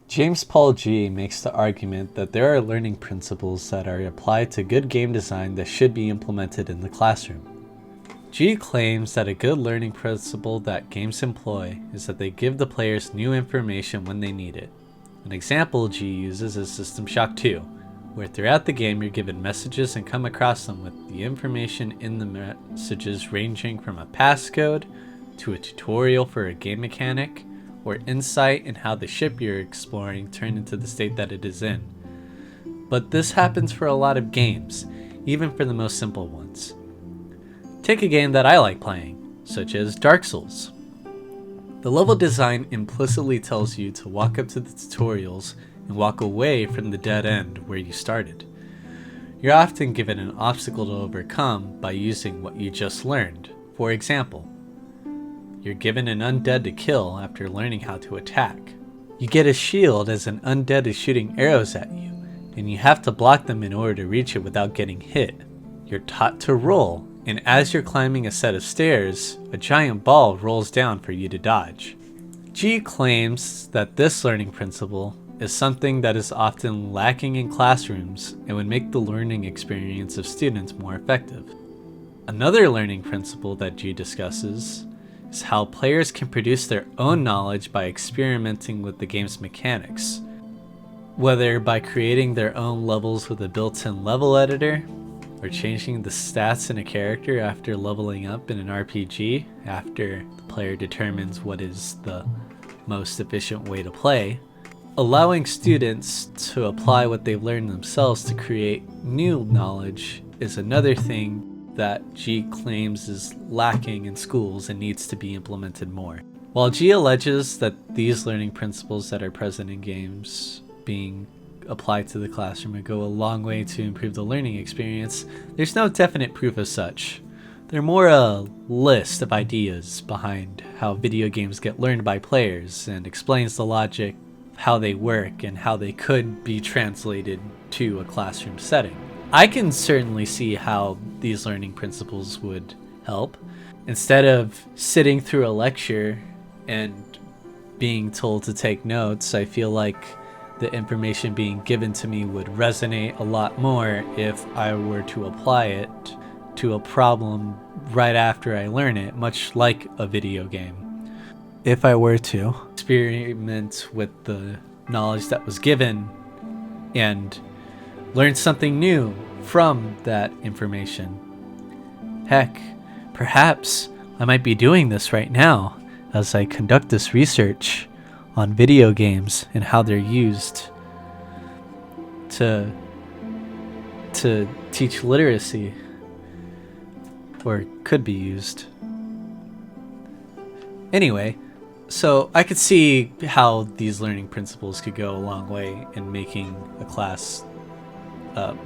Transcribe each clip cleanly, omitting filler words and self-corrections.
James Paul G makes the argument that there are learning principles that are applied to good game design that should be implemented in the classroom. G claims that a good learning principle that games employ is that they give the players new information when they need it. An example G uses is System Shock 2, where throughout the game you're given messages and come across them with the information in the messages ranging from a passcode to a tutorial for a game mechanic, or insight in how the ship you're exploring turned into the state that it is in. But this happens for a lot of games, even for the most simple ones. Take a game that I like playing, such as Dark Souls. The level design implicitly tells you to walk up to the tutorials and walk away from the dead end where you started. You're often given an obstacle to overcome by using what you just learned. For example, you're given an undead to kill after learning how to attack. You get a shield as an undead is shooting arrows at you, and you have to block them in order to reach it without getting hit. You're taught to roll, and as you're climbing a set of stairs, a giant ball rolls down for you to dodge. G claims that this learning principle is something that is often lacking in classrooms and would make the learning experience of students more effective. Another learning principle that G discusses is how players can produce their own knowledge by experimenting with the game's mechanics, whether by creating their own levels with a built-in level editor, or changing the stats in a character after leveling up in an RPG after the player determines what is the most efficient way to play. Allowing students to apply what they've learned themselves to create new knowledge is another thing that G claims is lacking in schools and needs to be implemented more. While G alleges that these learning principles that are present in games being applied to the classroom would go a long way to improve the learning experience, there's no definite proof of such. They're more a list of ideas behind how video games get learned by players and explains the logic, how they work, and how they could be translated to a classroom setting. I can certainly see how these learning principles would help. Instead of sitting through a lecture and being told to take notes, I feel like the information being given to me would resonate a lot more if I were to apply it to a problem right after I learn it, much like a video game. If I were to experiment with the knowledge that was given and learn something new from that information. Heck, perhaps I might be doing this right now as I conduct this research on video games and how they're used to teach literacy, or could be used. Anyway, so I could see how these learning principles could go a long way in making a class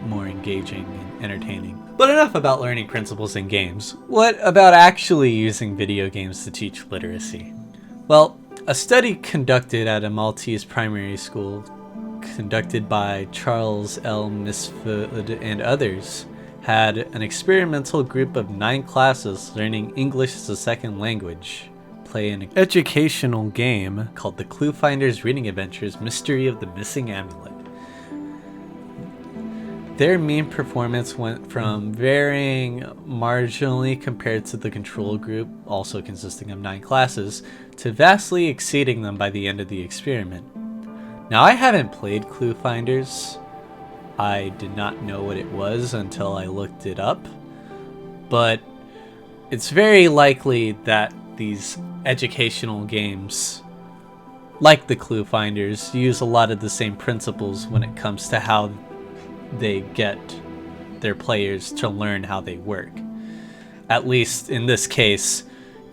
more engaging and entertaining. But enough about learning principles in games. What about actually using video games to teach literacy? Well, a study conducted at a Maltese primary school, conducted by Charles L. Mifsud and others, had an experimental group of 9 classes learning English as a second language play an educational game called The Clue Finders Reading Adventures Mystery of the Missing Amulet. Their mean performance went from varying marginally compared to the control group, also consisting of 9 classes, to vastly exceeding them by the end of the experiment. Now, I haven't played Clue Finders. I did not know what it was until I looked it up, but it's very likely that these educational games, like the Clue Finders, use a lot of the same principles when it comes to how they get their players to learn how they work. At least in this case,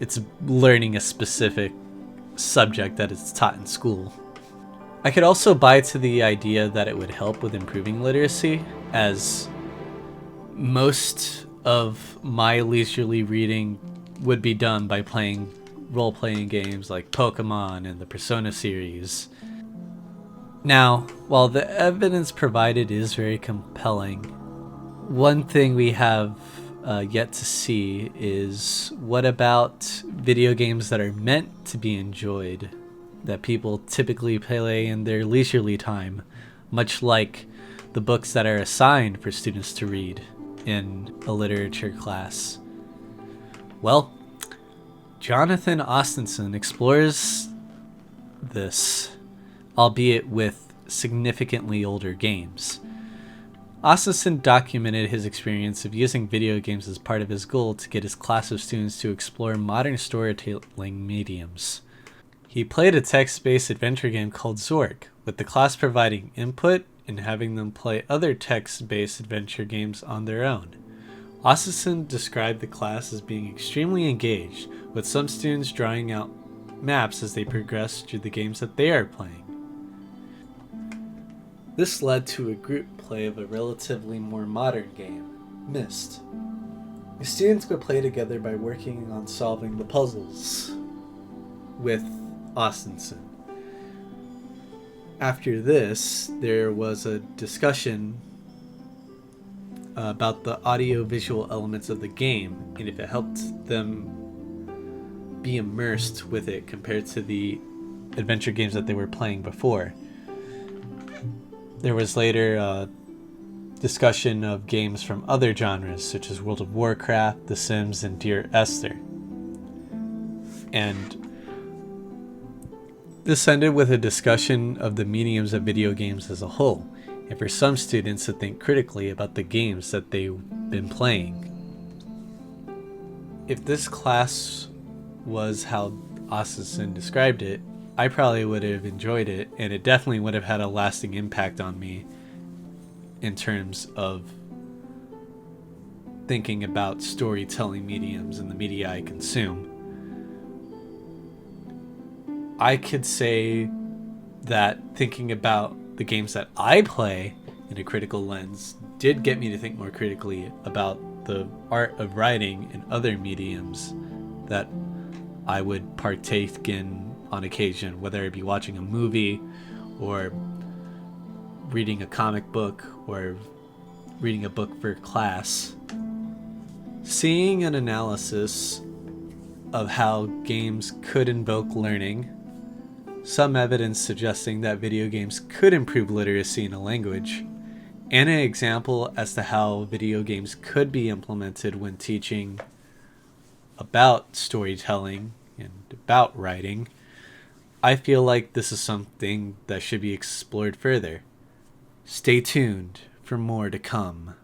it's learning a specific subject that is taught in school. I could also buy to the idea that it would help with improving literacy, as most of my leisurely reading would be done by playing role-playing games like Pokemon and the Persona series. Now, while the evidence provided is very compelling, one thing we have yet to see is what about video games that are meant to be enjoyed that people typically play in their leisurely time, much like the books that are assigned for students to read in a literature class. Well, Jonathan Austenson explores this, albeit with significantly older games. Austenson documented his experience of using video games as part of his goal to get his class of students to explore modern storytelling mediums. He played a text-based adventure game called Zork, with the class providing input and having them play other text-based adventure games on their own. Austenson described the class as being extremely engaged, with some students drawing out maps as they progress through the games that they are playing. This led to a group play of a relatively more modern game, Myst. The students would play together by working on solving the puzzles with Austenson. After this, there was a discussion about the audio-visual elements of the game and if it helped them be immersed with it compared to the adventure games that they were playing before. There was later a discussion of games from other genres such as World of Warcraft, The Sims, and Dear Esther. And this ended with a discussion of the mediums of video games as a whole, and for some students to think critically about the games that they've been playing. If this class was how Austenson described it, I probably would have enjoyed it, and it definitely would have had a lasting impact on me in terms of thinking about storytelling mediums and the media I consume. I could say that thinking about the games that I play in a critical lens did get me to think more critically about the art of writing and other mediums that I would partake in on occasion, whether it be watching a movie or reading a comic book or reading a book for class. Seeing an analysis of how games could invoke learning, some evidence suggesting that video games could improve literacy in a language, and an example as to how video games could be implemented when teaching about storytelling and about writing, I feel like this is something that should be explored further. Stay tuned for more to come.